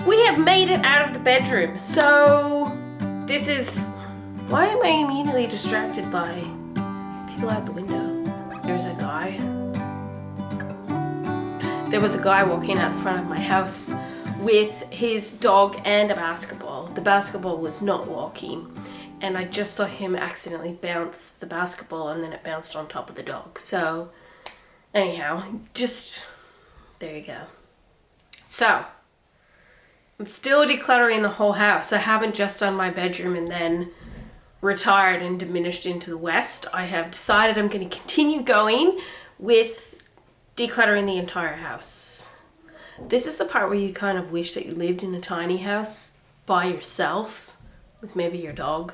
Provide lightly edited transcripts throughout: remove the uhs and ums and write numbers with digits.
We have made it out of the bedroom. So this is, why am I immediately distracted by people out the window? There's a guy. There was a guy walking out in front of my house with his dog and a basketball. The basketball was not walking, and I just saw him accidentally bounce the basketball and then it bounced on top of the dog. So anyhow, just, there you go. So, I'm still decluttering the whole house. I haven't just done my bedroom and then retired and diminished into the west. I have decided I'm going to continue going with decluttering the entire house. This is the part where you kind of wish that you lived in a tiny house by yourself with maybe your dog,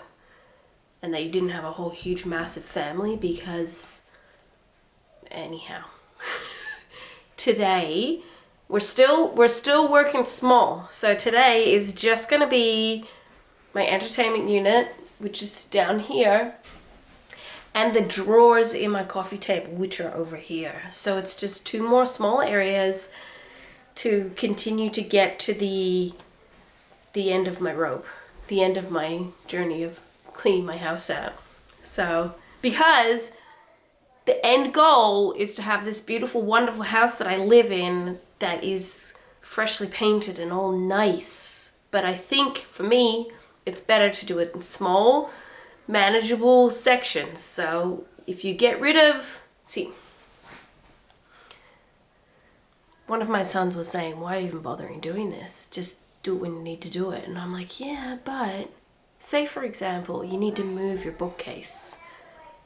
and that you didn't have a whole huge massive family, because anyhow, today we're still working small. So today is just gonna be my entertainment unit, which is down here, and the drawers in my coffee table, which are over here. So it's just two more small areas to continue to get to the end of my rope, the end of my journey of cleaning my house out. So, because the end goal is to have this beautiful, wonderful house that I live in that is freshly painted and all nice. But I think for me, it's better to do it in small, manageable sections. So if you get rid of, see, one of my sons was saying, why even bothering doing this? Just do it when you need to do it. And I'm like, yeah, but say for example, you need to move your bookcase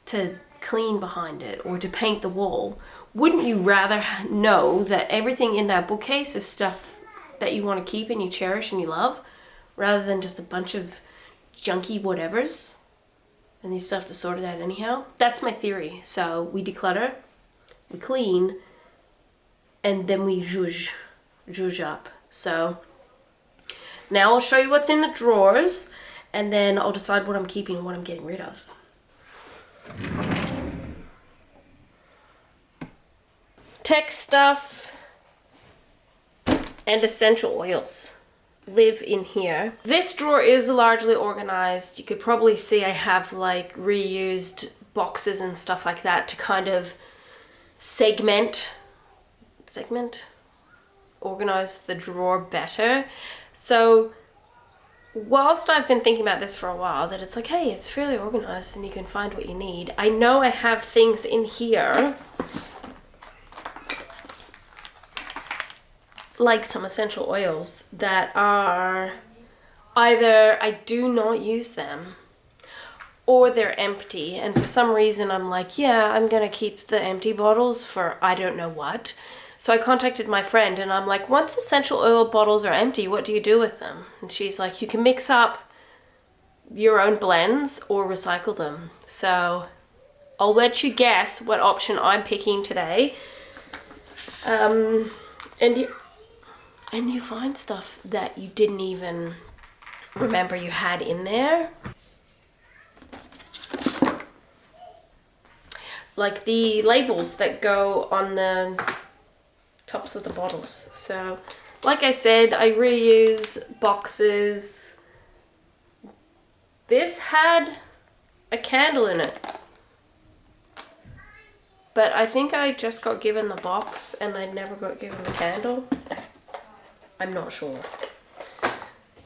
to clean behind it or to paint the wall. Wouldn't you rather know that everything in that bookcase is stuff that you want to keep and you cherish and you love, rather than just a bunch of junky whatevers and you still have to sort it out anyhow? That's my theory. So we declutter, we clean, and then we zhuzh up. So now I'll show you what's in the drawers, and then I'll decide what I'm keeping and what I'm getting rid of. Tech stuff and essential oils live in here. This drawer is largely organized. You could probably see I have like reused boxes and stuff like that to kind of organize the drawer better. So whilst I've been thinking about this for a while, that it's like, hey, it's fairly organized and you can find what you need, I know I have things in here like some essential oils that are either I do not use them or they're empty, and for some reason I'm like, yeah, I'm gonna keep the empty bottles for I don't know what. So I contacted my friend and I'm like, once essential oil bottles are empty, what do you do with them? And she's like, you can mix up your own blends or recycle them. So I'll let you guess what option I'm picking today. And you find stuff that you didn't even remember you had in there. Like the labels that go on the tops of the bottles. So, like I said, I reuse boxes. This had a candle in it, but I think I just got given the box and I never got given the candle. I'm not sure.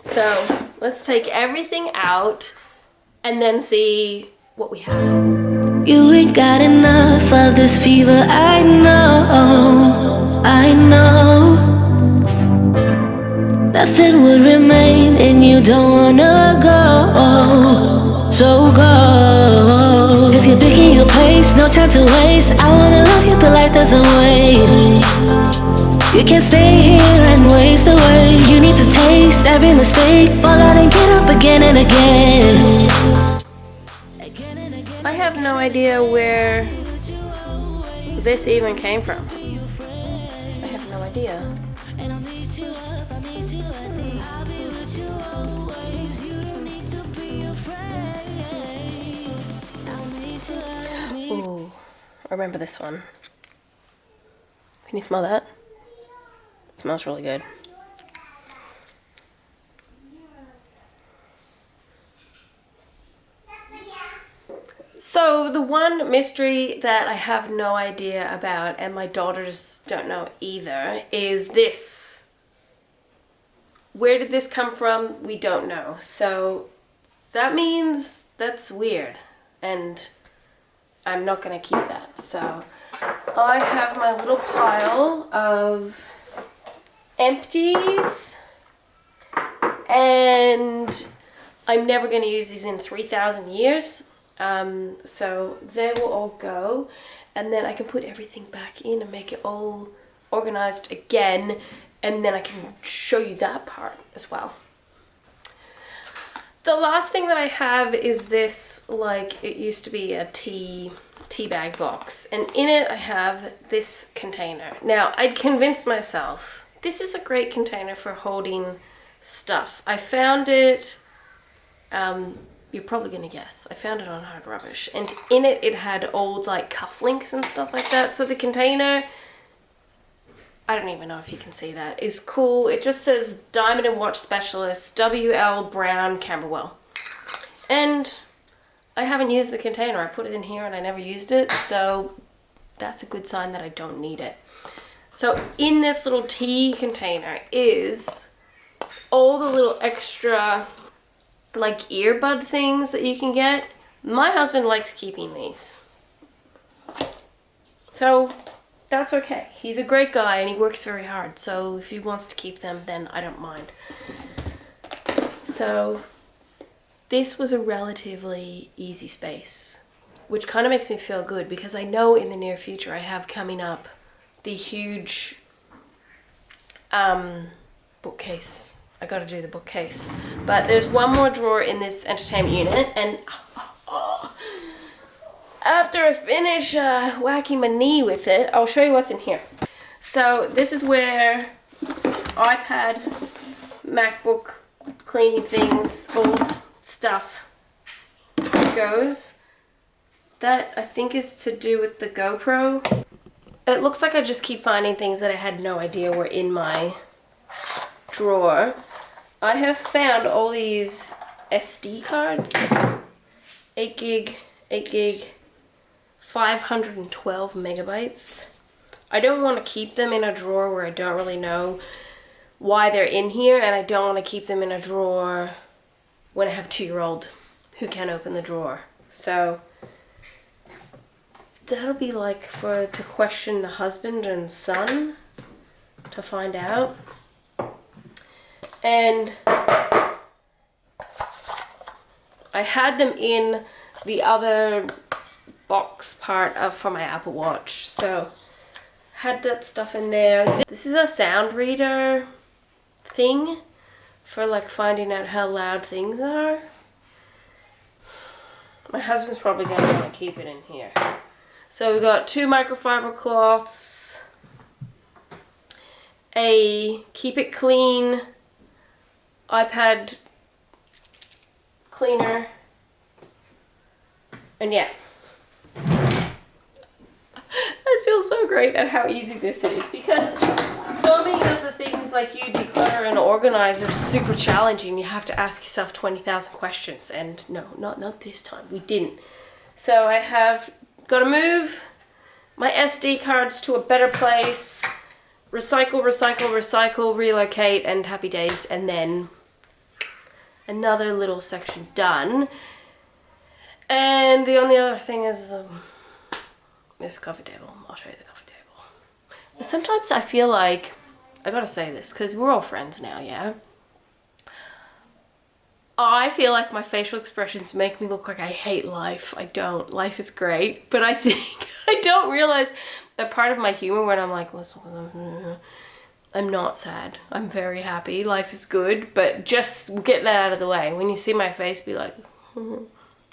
So let's take everything out and then see what we have. You ain't got enough of this fever, I know, I know. Nothing would remain and you don't wanna go, so go. Cause you're picking your place, no time to waste. I wanna love you but life doesn't wait. You can't stay here and waste away. You need to taste every mistake, fall out and get up again and again. I have no idea where this even came from. I have no idea. Ooh, I remember this one. Can you smell that? It smells really good. So the one mystery that I have no idea about, and my daughters don't know either, is this. Where did this come from? We don't know. So that means that's weird, and I'm not gonna keep that. So I have my little pile of empties, and I'm never gonna use these in 3,000 years. So they will all go, and then I can put everything back in and make it all organized again, and then I can show you that part as well. The last thing that I have is this, like, it used to be a tea bag box, and in it I have this container. Now, I'd convinced myself this is a great container for holding stuff. I found it, you're probably gonna guess, I found it on Hard Rubbish, and in it it had old like cufflinks and stuff like that. So the container, I don't even know if you can see that, is cool. It just says Diamond and Watch Specialist W.L. Brown Camberwell, and I haven't used the container. I put it in here and I never used it, so that's a good sign that I don't need it. So in this little tea container is all the little extra like earbud things that you can get. My husband likes keeping these, so that's okay. He's a great guy and he works very hard, so if he wants to keep them, then I don't mind. So this was a relatively easy space, which kind of makes me feel good, because I know in the near future I have coming up the huge bookcase. I gotta do the bookcase. But there's one more drawer in this entertainment unit, and after I finish whacking my knee with it, I'll show you what's in here. So this is where iPad, MacBook, cleaning things, old stuff goes. That I think is to do with the GoPro. It looks like I just keep finding things that I had no idea were in my drawer. I have found all these SD cards, 8 gig, 512 megabytes. I don't want to keep them in a drawer where I don't really know why they're in here, and I don't want to keep them in a drawer when I have a 2-year-old who can't open the drawer. So that'll be like to question the husband and son to find out. And I had them in the other box part for my Apple Watch, so had that stuff in there. This is a sound reader thing for like finding out how loud things are. My husband's probably gonna want to keep it in here. So we got 2 microfiber cloths, a keep it clean iPad cleaner, and yeah. I feel so great at how easy this is, because so many of the things like you declutter and organize are super challenging. You have to ask yourself 20,000 questions, and no, not this time. We didn't. So I have got to move my SD cards to a better place, recycle, relocate, and happy days, and then another little section done. And the only other thing is this coffee table. I'll show you the coffee table. Sometimes I feel like, I gotta say this, because we're all friends now, yeah? I feel like my facial expressions make me look like I hate life. I don't. Life is great. But I think I don't realize that part of my humor when I'm like, I'm not sad. I'm very happy. Life is good. But just get that out of the way. When you see my face, be like,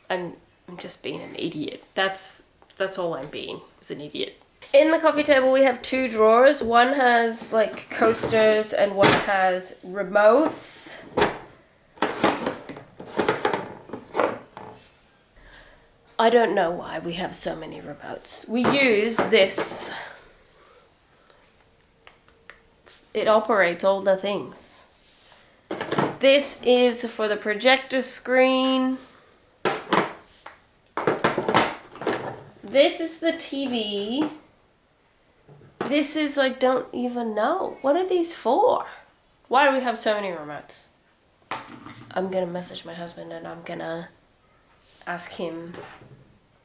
I'm just being an idiot. That's all I'm being, is an idiot. In the coffee table we have 2 drawers. One has like coasters and one has remotes. I don't know why we have so many remotes. We use this. It operates all the things. This is for the projector screen. This is the TV. This is, I don't even know. What are these for? Why do we have so many remotes? I'm gonna message my husband and I'm gonna ask him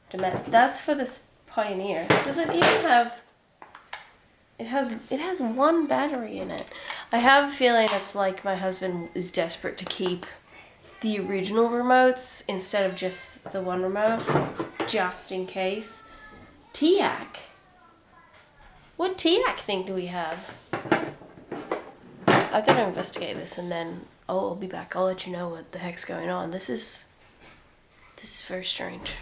to that's for this Pioneer. Does it even have... It has one battery in it. I have a feeling it's like my husband is desperate to keep the original remotes instead of just the one remote, just in case. TIAC. What TIAC thing do we have? I gotta investigate this and then I'll be back. I'll let you know what the heck's going on. This is very strange.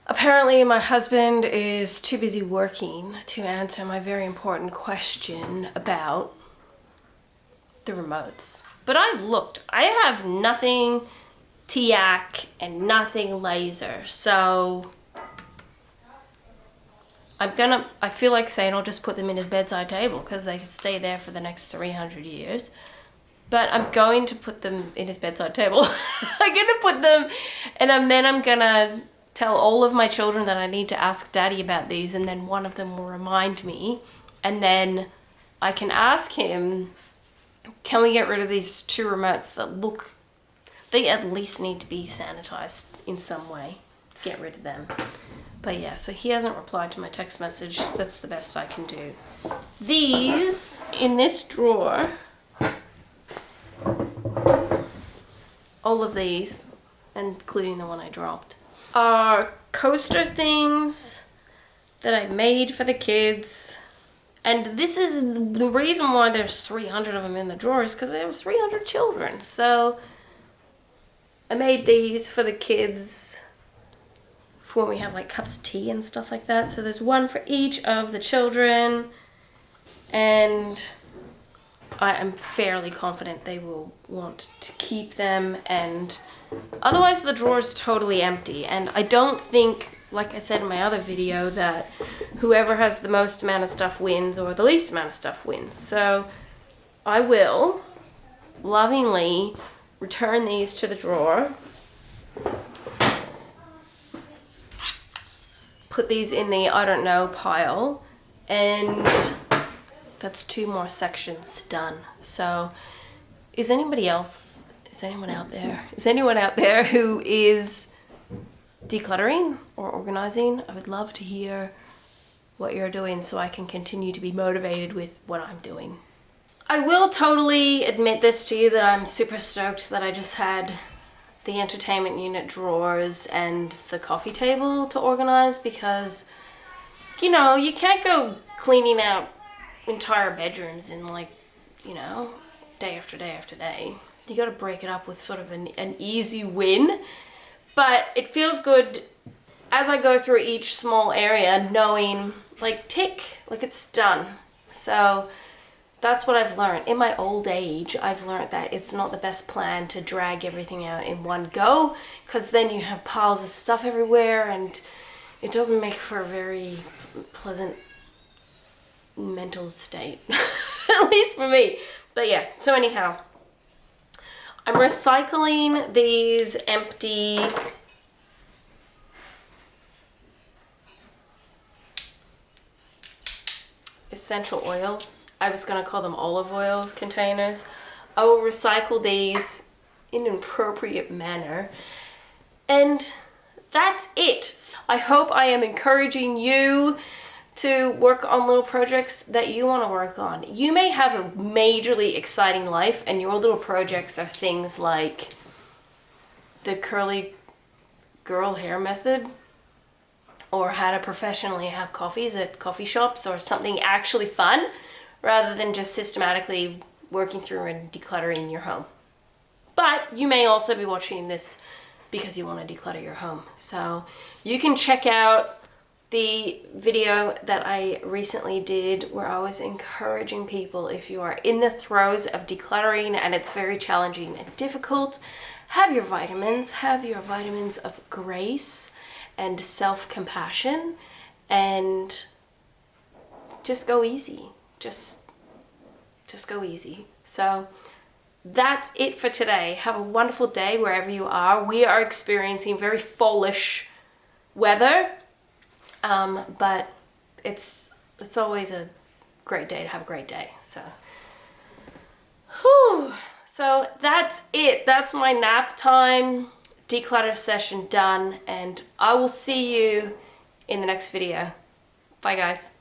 Apparently my husband is too busy working to answer my very important question about the remotes. But I looked. I have nothing TIAC and nothing laser. So I feel like saying I'll just put them in his bedside table because they could stay there for the next 300 years. But I'm going to put them in his bedside table. I'm going to put them, and then I'm going to tell all of my children that I need to ask Daddy about these, and then one of them will remind me, and then I can ask him, can we get rid of these two remotes that look, they at least need to be sanitized in some way to get rid of them. But yeah, so he hasn't replied to my text message. That's the best I can do. These, in this drawer, all of these, including the one I dropped, are coaster things that I made for the kids. And this is the reason why there's 300 of them in the drawer, is because I have 300 children. So I made these for the kids for when we have like cups of tea and stuff like that. So there's one for each of the children, and I am fairly confident they will want to keep them, and otherwise the drawer is totally empty. And I don't think, like I said in my other video, that whoever has the most amount of stuff wins or the least amount of stuff wins. So I will lovingly return these to the drawer, put these in the I don't know pile, and that's 2 more sections done. So is anyone out there who is decluttering or organizing? I would love to hear what you're doing so I can continue to be motivated with what I'm doing. I will totally admit this to you, that I'm super stoked that I just had the entertainment unit drawers and the coffee table to organize, because, you know, you can't go cleaning out entire bedrooms in, like, you know, day after day after day. You got to break it up with sort of an easy win. But it feels good as I go through each small area, knowing, like, tick, like it's done. So that's what I've learned. In my old age, I've learned that it's not the best plan to drag everything out in one go, because then you have piles of stuff everywhere and it doesn't make for a very pleasant mental state. At least for me. But yeah, so anyhow, I'm recycling these empty essential oils. I was going to call them olive oil containers. I will recycle these in an appropriate manner. And that's it. I hope I am encouraging you to work on little projects that you want to work on. You may have a majorly exciting life and your little projects are things like the curly girl hair method, or how to professionally have coffees at coffee shops, or something actually fun, rather than just systematically working through and decluttering your home. But you may also be watching this because you want to declutter your home. So you can check out the video that I recently did where I was encouraging people, if you are in the throes of decluttering and it's very challenging and difficult, have your vitamins of grace and self-compassion, and just go easy. Just go easy. So that's it for today. Have a wonderful day wherever you are. We are experiencing very fallish weather, but it's always a great day to have a great day. So, whew. So that's it. That's my nap time declutter session done, and I will see you in the next video. Bye guys.